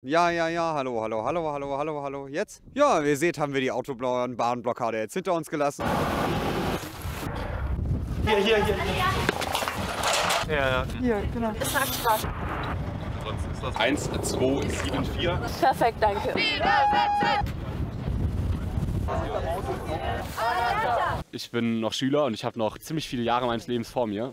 Ja, ja, ja, hallo, hallo, hallo, hallo, hallo, hallo. Jetzt? Ja, wie ihr seht, haben wir die Autobahnblockade jetzt hinter uns gelassen. Hier. Ja. Hier, genau. Sonst ist das 1274. Perfekt, danke. Ich bin noch Schüler und ich habe noch ziemlich viele Jahre meines Lebens vor mir.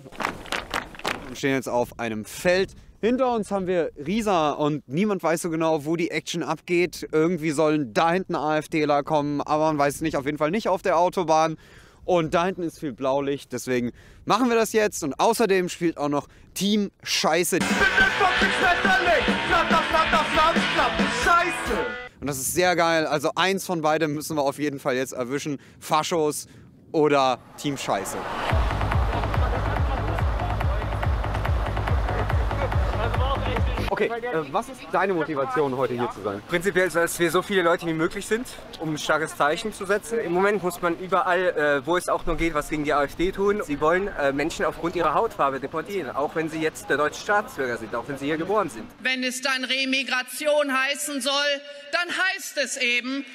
Wir stehen jetzt auf einem Feld. Hinter uns haben wir Riesa und niemand weiß so genau, wo die Action abgeht. Irgendwie sollen da hinten AfDler kommen, aber man weiß es nicht. Auf jeden Fall nicht auf der Autobahn. Und da hinten ist viel Blaulicht, deswegen machen wir das jetzt. Und außerdem spielt auch noch Team Scheiße. Und das ist sehr geil. Also eins von beidem müssen wir auf jeden Fall jetzt erwischen. Faschos oder Team Scheiße. Okay, was ist deine Motivation, heute hier zu sein? Prinzipiell, dass wir so viele Leute wie möglich sind, um ein starkes Zeichen zu setzen. Im Moment muss man überall, wo es auch nur geht, was gegen die AfD tun. Sie wollen Menschen aufgrund ihrer Hautfarbe deportieren, auch wenn sie jetzt der deutsche Staatsbürger sind, auch wenn sie hier geboren sind. Wenn es dann Remigration heißen soll, dann heißt es eben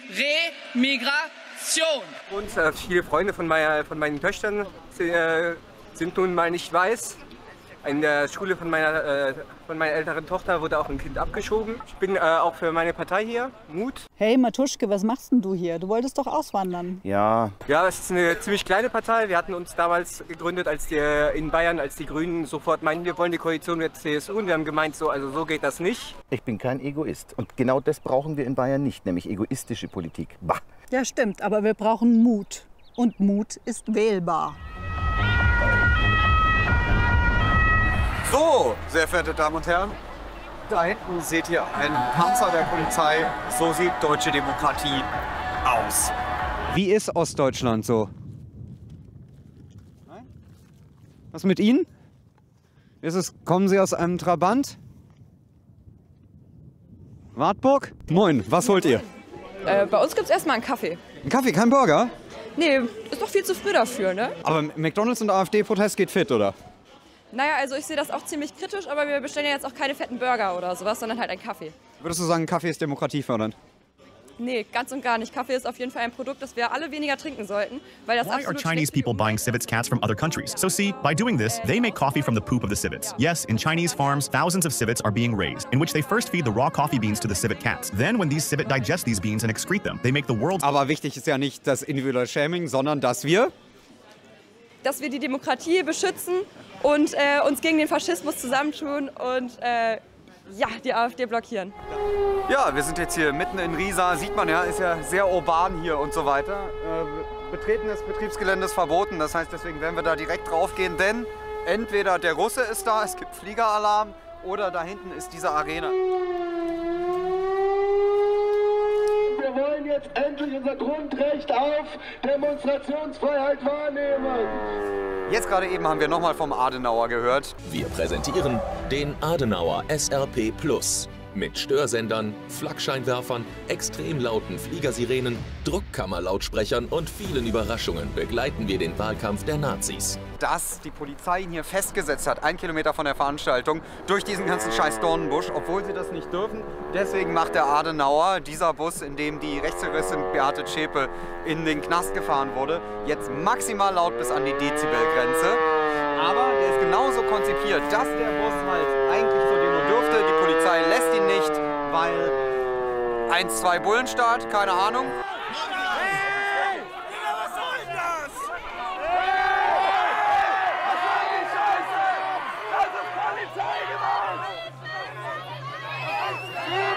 Remigration. Und viele Freunde von meinen Töchtern sind nun mal nicht weiß. In der Schule von meiner älteren Tochter wurde auch ein Kind abgeschoben. Ich bin auch für meine Partei hier, Mut. Hey Matuschke, was machst denn du hier? Du wolltest doch auswandern. Ja, es ist eine ziemlich kleine Partei. Wir hatten uns damals gegründet in Bayern, als die Grünen sofort meinten, wir wollen die Koalition mit der CSU. Und wir haben gemeint, so geht das nicht. Ich bin kein Egoist. Und genau das brauchen wir in Bayern nicht, nämlich egoistische Politik. Bah. Ja, stimmt, aber wir brauchen Mut. Und Mut ist wählbar. So, sehr verehrte Damen und Herren, da hinten seht ihr einen Panzer der Polizei. So sieht deutsche Demokratie aus. Wie ist Ostdeutschland so? Was mit Ihnen? Kommen Sie aus einem Trabant? Wartburg? Moin, was holt ihr? Bei uns gibt es erstmal einen Kaffee. Ein Kaffee, kein Burger? Nee, ist doch viel zu früh dafür, ne? Aber McDonald's und AfD-Protest geht fit, oder? Naja, also ich sehe das auch ziemlich kritisch, aber wir bestellen ja jetzt auch keine fetten Burger oder sowas, sondern halt einen Kaffee. Würdest du sagen, Kaffee ist demokratiefördernd? Nee, ganz und gar nicht. Kaffee ist auf jeden Fall ein Produkt, das wir alle weniger trinken sollten, weil das Why are absolut Chinese people buying civets cats from other countries? So see, by doing this, they make coffee from the poop of the civets. Yes, in Chinese farms, thousands of civets are being raised, in which they first feed the raw coffee beans to the civet cats. Then, when these civet digest these beans and excrete them, they make the world's... Aber wichtig ist ja nicht das individuelle Shaming, sondern dass wir die Demokratie beschützen und uns gegen den Faschismus zusammentun und die AfD blockieren. Ja, wir sind jetzt hier mitten in Riesa, sieht man ja, ist ja sehr urban hier und so weiter. Betreten des Betriebsgeländes verboten, das heißt, deswegen werden wir da direkt drauf gehen, denn entweder der Russe ist da, es gibt Fliegeralarm, oder da hinten ist diese Arena. Wir wollen jetzt endlich unser Grundrecht auf Demonstrationsfreiheit wahrnehmen. Jetzt gerade eben haben wir nochmal vom Adenauer gehört. Wir präsentieren den Adenauer SRP Plus. Mit Störsendern, Flakscheinwerfern, extrem lauten Fliegersirenen, Druckkammerlautsprechern und vielen Überraschungen begleiten wir den Wahlkampf der Nazis. Dass die Polizei ihn hier festgesetzt hat, 1 Kilometer von der Veranstaltung, durch diesen ganzen scheiß Dornenbusch, obwohl sie das nicht dürfen. Deswegen macht der Adenauer, dieser Bus, in dem die Rechtsterroristin Beate Zschäpe in den Knast gefahren wurde, jetzt maximal laut bis an die Dezibelgrenze. Aber der ist genauso konzipiert, dass der Bus halt eigentlich zu dem dürfte. Die Polizei lässt ihn nicht, weil 1, 2 Bullenstart, keine Ahnung. Hey! Was soll denn das? Was soll die Scheiße? Das ist Polizeigewalt!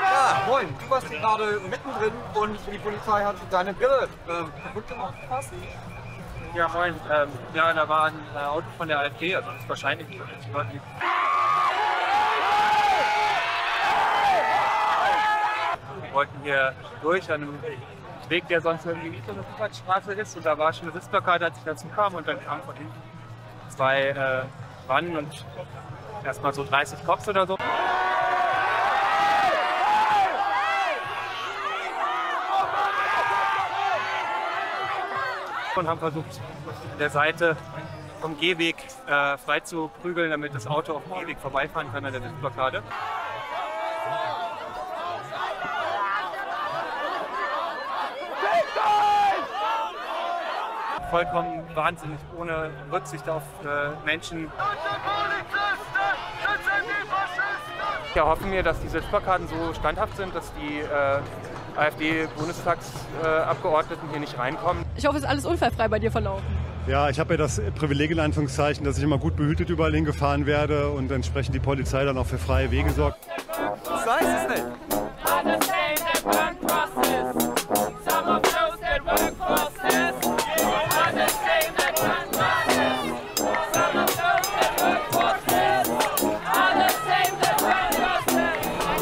Ja, moin, du warst hier gerade mittendrin und die Polizei hat deine Brille kaputt gemacht. Ja, moin. Da war ein Auto von der AfD, also das ist wahrscheinlich die Leute, die... Wir wollten hier durch an einem Weg, der sonst irgendwie nicht so eine Fußballstraße ist. Und da war schon eine Sitzblockade, als ich dazu kam. Und dann kamen von hinten 2 Wannen und erstmal so 30 Cops oder so. Und haben versucht, an der Seite vom Gehweg frei zu prügeln, damit das Auto auf dem Gehweg vorbeifahren kann an der Sitzblockade. vollkommen wahnsinnig, ohne Rücksicht auf Menschen. Ich erhoffe mir, dass die Sitzplakaten so standhaft sind, dass die AfD-Bundestagsabgeordneten hier nicht reinkommen. Ich hoffe, es ist alles unfallfrei bei dir verlaufen. Ja, ich habe ja das Privileg in Anführungszeichen, dass ich immer gut behütet überall hingefahren werde und entsprechend die Polizei dann auch für freie Wege sorgt. Ich weiß es nicht.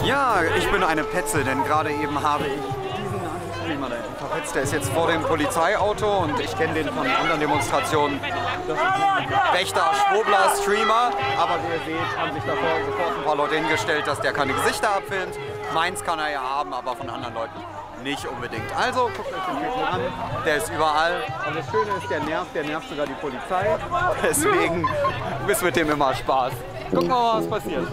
Ja, ich bin eine Petze, denn gerade eben habe ich diesen Streamer da hinten verpetzt. Der ist jetzt vor dem Polizeiauto und ich kenne den von anderen Demonstrationen. Das ist ein rechter Schwurbler-Streamer, aber wie ihr seht, haben sich davor sofort ein paar Leute hingestellt, dass der keine Gesichter abfilmt. Meins kann er ja haben, aber von anderen Leuten nicht unbedingt. Also guckt euch den Typen an, der ist überall. Und das Schöne ist, der nervt sogar die Polizei. Deswegen ist mit dem immer Spaß. Gucken wir mal, was passiert.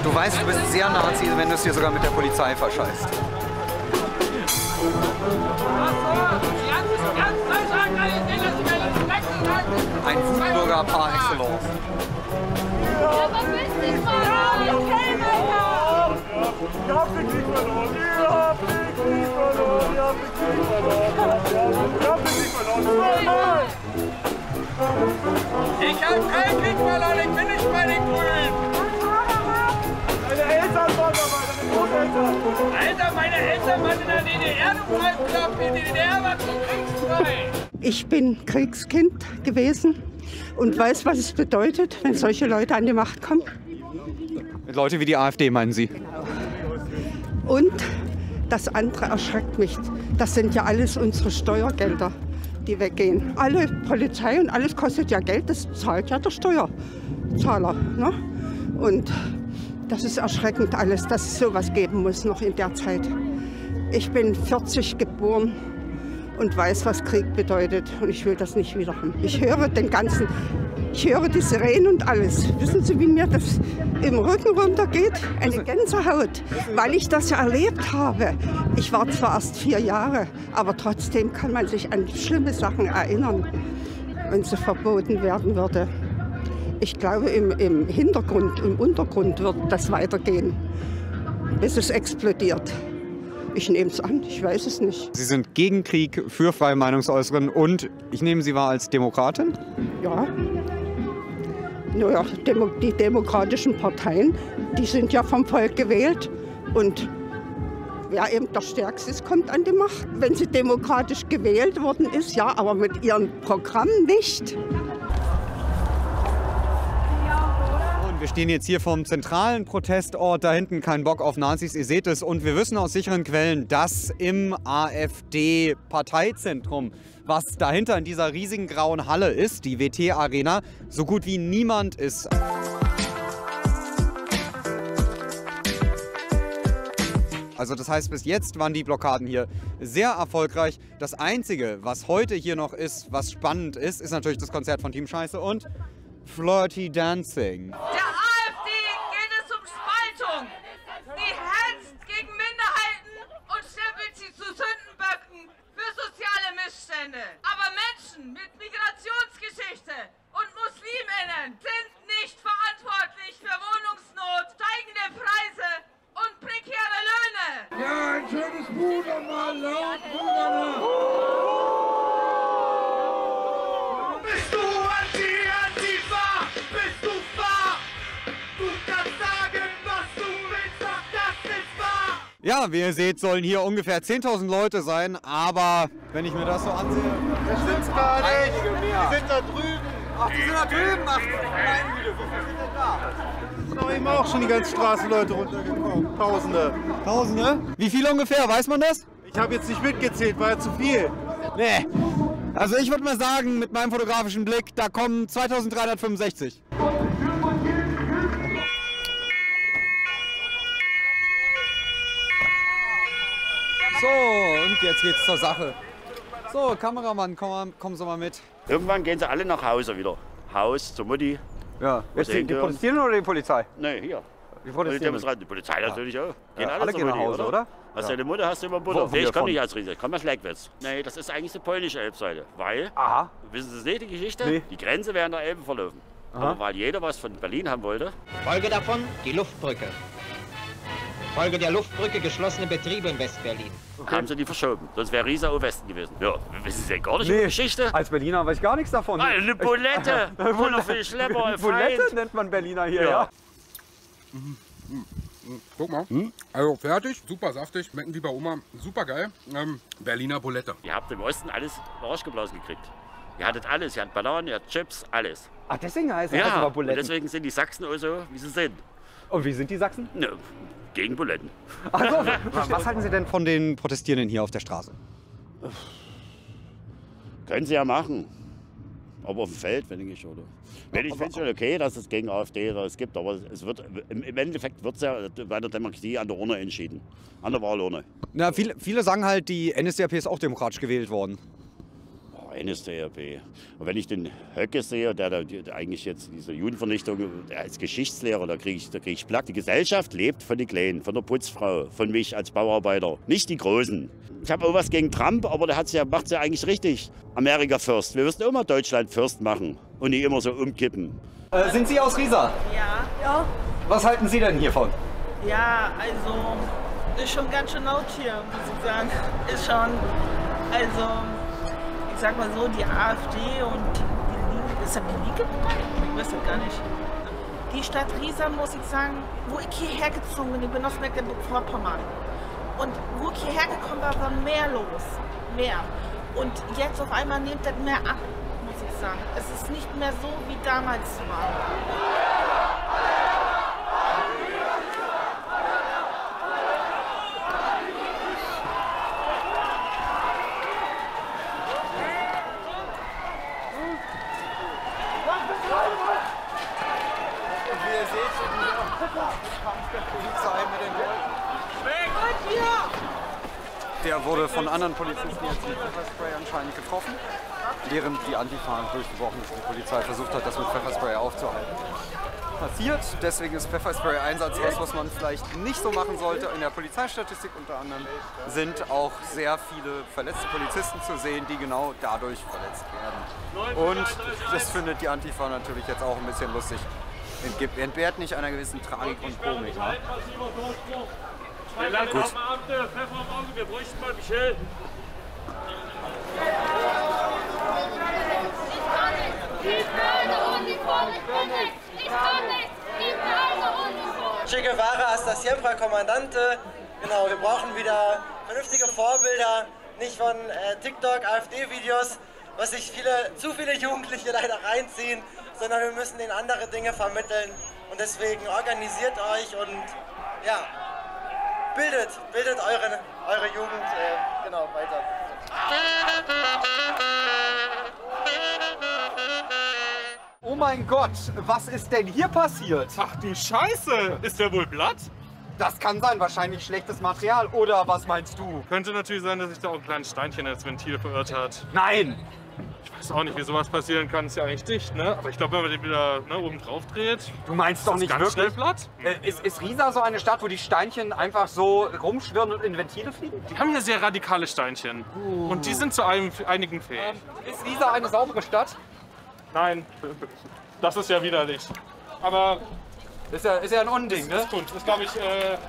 Du weißt, du bist sehr Nazi, wenn du es dir sogar mit der Polizei verscheißt. Ein Wutbürger par excellence. Ihr habt den Krieg verloren! Ihr habt den Krieg verloren! Ihr habt den Krieg verloren! Ihr habt den Krieg verloren! Ich hab keinen Krieg verloren! Ich bin nicht bei den Grünen! Deine Eltern waren dabei, deine Großeltern! Alter, meine Eltern waren in der DDR, du Falschklapp! Die DDR war schon kriegsfrei! Ich bin Kriegskind gewesen und weiß, was es bedeutet, wenn solche Leute an die Macht kommen. Leute wie die AfD, meinen Sie? Und das andere erschreckt mich. Das sind ja alles unsere Steuergelder, die weggehen. Alle Polizei und alles kostet ja Geld, das zahlt ja der Steuerzahler. Ne? Und das ist erschreckend alles, dass es sowas geben muss noch in der Zeit. Ich bin 40 geboren und weiß, was Krieg bedeutet. Und ich will das nicht wieder haben. Ich höre die Sirenen und alles. Wissen Sie, wie mir das im Rücken runtergeht? Eine Gänsehaut, weil ich das ja erlebt habe. Ich war zwar erst 4 Jahre, aber trotzdem kann man sich an schlimme Sachen erinnern, wenn sie verboten werden würde. Ich glaube, im Hintergrund, im Untergrund wird das weitergehen, bis es explodiert. Ich nehme es an, ich weiß es nicht. Sie sind gegen Krieg, für freie Meinungsäußerung und ich nehme Sie wahr als Demokratin? Ja. Naja, die demokratischen Parteien, die sind ja vom Volk gewählt. Und wer eben der Stärkste ist, kommt an die Macht. Wenn sie demokratisch gewählt worden ist, ja, aber mit ihrem Programm nicht. Wir stehen jetzt hier vom zentralen Protestort, da hinten kein Bock auf Nazis, ihr seht es. Und wir wissen aus sicheren Quellen, dass im AfD-Parteizentrum, was dahinter in dieser riesigen grauen Halle ist, die WT-Arena, so gut wie niemand ist. Also das heißt, bis jetzt waren die Blockaden hier sehr erfolgreich. Das Einzige, was heute hier noch ist, was spannend ist, ist natürlich das Konzert von Team Scheiße und Flirty Dancing. Der AfD geht es um Spaltung. Die hetzt gegen Minderheiten und stempelt sie zu Sündenböcken für soziale Missstände. Aber Menschen mit Migrationsgeschichte und MuslimInnen sind nicht verantwortlich für Wohnungsnot, steigende Preise und prekäre Löhne. Ja, ein schönes Bruder mal laut, Bruder mal. Bist du Antifa? Bist du wahr? Du kannst sagen, was du willst, doch das ist wahr. Ja, wie ihr seht, sollen hier ungefähr 10.000 Leute sein, aber wenn ich mir das so ansehe, sind es gar nicht. Die sind da drüben. Ach, die sind da drüben. Ach, meine Güte, wie viele sind denn da? Es sind auch eben auch schon die ganze Straße Leute runtergekommen. Tausende. Tausende? Wie viele ungefähr? Weiß man das? Ich habe jetzt nicht mitgezählt, war ja zu viel. Nee. Also ich würde mal sagen, mit meinem fotografischen Blick, da kommen 2365. So, und jetzt geht's zur Sache. So, Kameramann, kommen Sie mal mit. Irgendwann gehen sie alle nach Hause wieder. Haus zur Mutti Ja. Jetzt die protestieren oder die Polizei? Nee, hier. Die protestieren. Die Polizei natürlich auch. Gehen alle gehen nach Hause, oder? Hast du eine Mutter, hast du immer Butter? Nee, ich komme nicht als Riese, ich komme aus Legwitz. Nee, das ist eigentlich die polnische Elbseite. Weil, wissen Sie es nicht, die Geschichte? Nee. Die Grenze wäre an der Elbe verlaufen. Aber weil jeder was von Berlin haben wollte. Folge davon die Luftbrücke. Folge der Luftbrücke geschlossene Betriebe in Westberlin. Okay. Haben sie die verschoben, sonst wäre Riesa auch Westen gewesen. Ja, wissen Sie ja gar nicht die Geschichte? Als Berliner weiß ich gar nichts davon. Eine Bulette! Wundervoll Schlepper, Bulette nennt man Berliner hier, ja. Guck mal, also fertig, super saftig, schmecken wie bei Oma, super geil. Berliner Bulette. Ihr habt im Osten alles rausgeblasen gekriegt. Ihr hattet alles, ihr hattet Bananen, ihr hattet Chips, alles. Ach, deswegen heißt es ja, Buletten. Und deswegen sind die Sachsen auch so, wie sie sind. Und wie sind die Sachsen? Ne, gegen Buletten. Also, was halten Sie denn von den Protestierenden hier auf der Straße? Können sie ja machen. Aber auf dem Feld, finde ich, oder? Ich finde es schon okay, dass es gegen AfD es gibt, aber es wird, im Endeffekt wird es ja bei der Demokratie an der Urne entschieden. An der Wahlurne. Na, viele sagen halt, die NSDAP ist auch demokratisch gewählt worden. NSDAP. Und wenn ich den Höcke sehe, der eigentlich jetzt diese Judenvernichtung, der als Geschichtslehrer, da krieg ich Plack. Die Gesellschaft lebt von den Kleinen, von der Putzfrau, von mich als Bauarbeiter, nicht die Großen. Ich habe auch was gegen Trump, aber der macht es ja eigentlich richtig. Amerika first. Wir müssen immer Deutschland first machen und nicht immer so umkippen. Sind Sie aus Riesa? Ja. Was halten Sie denn hiervon? Ja, also ist schon ganz schön laut hier, muss ich sagen. Ist schon, also ich sag mal so, die AfD und die ist das die Linke? Ich weiß das gar nicht. Die Stadt Riesa, muss ich sagen, wo ich hierher gezogen bin, ich bin aus Mecklenburg-Vorpommern. Und wo ich hierher gekommen war, war mehr los. Mehr. Und jetzt auf einmal nimmt das mehr ab, muss ich sagen. Es ist nicht mehr so, wie damals war. Der wurde von anderen Polizisten jetzt mit Pfefferspray anscheinend getroffen, während die Antifa durchgebrochen ist und die Polizei versucht hat, das mit Pfefferspray aufzuhalten. Passiert, deswegen ist Pfefferspray-Einsatz was man vielleicht nicht so machen sollte. In der Polizeistatistik unter anderem sind auch sehr viele verletzte Polizisten zu sehen, die genau dadurch verletzt werden. Und das findet die Antifa natürlich jetzt auch ein bisschen lustig. Entbehrt nicht einer gewissen Tragik und Komik. Ne? Gut. Wir bräuchten mal Michel. Che Guevara hasta siempre, Kommandante. Genau, wir brauchen wieder vernünftige Vorbilder, nicht von TikTok, AfD-Videos, was sich zu viele Jugendliche leider reinziehen, sondern wir müssen ihnen andere Dinge vermitteln. Und deswegen organisiert euch und ja, bildet eure Jugend genau weiter. Oh mein Gott, was ist denn hier passiert? Ach du Scheiße, ist der wohl blatt? Das kann sein, wahrscheinlich schlechtes Material, oder was meinst du? Könnte natürlich sein, dass sich da auch ein kleines Steinchen als Ventil verirrt hat. Nein! Ich weiß auch nicht, wie sowas passieren kann, ist ja eigentlich dicht, ne? Aber ich glaube, wenn man den wieder oben drauf dreht... Du meinst doch nicht wirklich? Schnell platt? Ist Riesa so eine Stadt, wo die Steinchen einfach so rumschwirren und in Ventile fliegen? Die haben hier sehr radikale Steinchen. Und die sind zu einigen fähig. Ist Riesa eine saubere Stadt? Nein, das ist ja widerlich. Aber... Ist ja ein Unding, ne? Das ist gut. Das ist, glaube ich,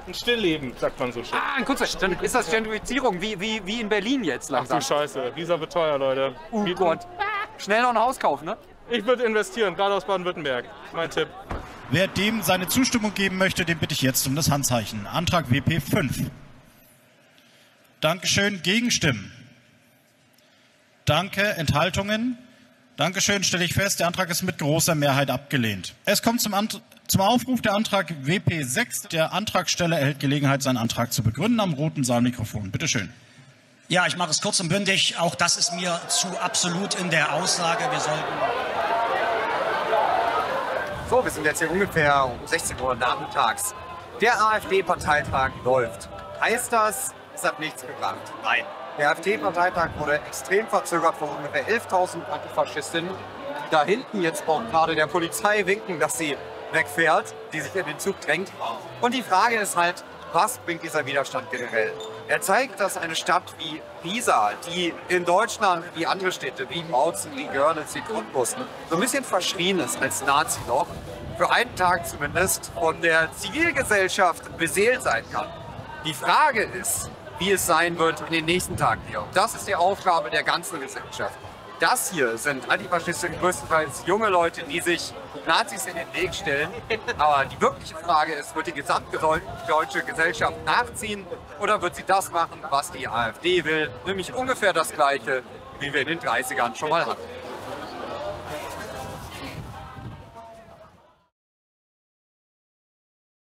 ein Stillleben, sagt man so schön. Ah, ein kurzer Ist das Gentrifizierung, wie in Berlin jetzt langsam? Ach du Scheiße, Riesa wird teuer, Leute. Oh Gott. Schnell noch ein Haus kaufen, ne? Ich würde investieren, gerade aus Baden-Württemberg. Mein Tipp. Wer dem seine Zustimmung geben möchte, den bitte ich jetzt um das Handzeichen. Antrag WP 5. Dankeschön. Gegenstimmen. Danke. Enthaltungen. Dankeschön. Stelle ich fest, der Antrag ist mit großer Mehrheit abgelehnt. Es kommt zum Aufruf der Antrag WP 6. Der Antragsteller erhält Gelegenheit, seinen Antrag zu begründen am roten Saalmikrofon. Bitte schön. Ja, ich mache es kurz und bündig. Auch das ist mir zu absolut in der Aussage. Wir sollten... So, wir sind jetzt hier ungefähr um 16 Uhr nachmittags. Der AfD-Parteitag läuft. Heißt das, es hat nichts gebracht? Nein. Der AfD-Parteitag wurde extrem verzögert von ungefähr 11.000 Antifaschistinnen, da hinten jetzt auch gerade der Polizei winken, dass sie wegfährt, die sich in den Zug drängt. Und die Frage ist halt, was bringt dieser Widerstand generell? Er zeigt, dass eine Stadt wie Pisa, die in Deutschland wie andere Städte, wie Bautzen, wie Görlitz, wie Cottbus, so ein bisschen verschrien ist als Nazi-Loch, für einen Tag zumindest von der Zivilgesellschaft beseelt sein kann. Die Frage ist, wie es sein wird in den nächsten Tagen hier. Und das ist die Aufgabe der ganzen Gesellschaft. Das hier sind Antifaschisten, größtenteils junge Leute, die sich Nazis in den Weg stellen. Aber die wirkliche Frage ist, wird die gesamte deutsche Gesellschaft nachziehen oder wird sie das machen, was die AfD will, nämlich ungefähr das Gleiche, wie wir in den 30ern schon mal hatten.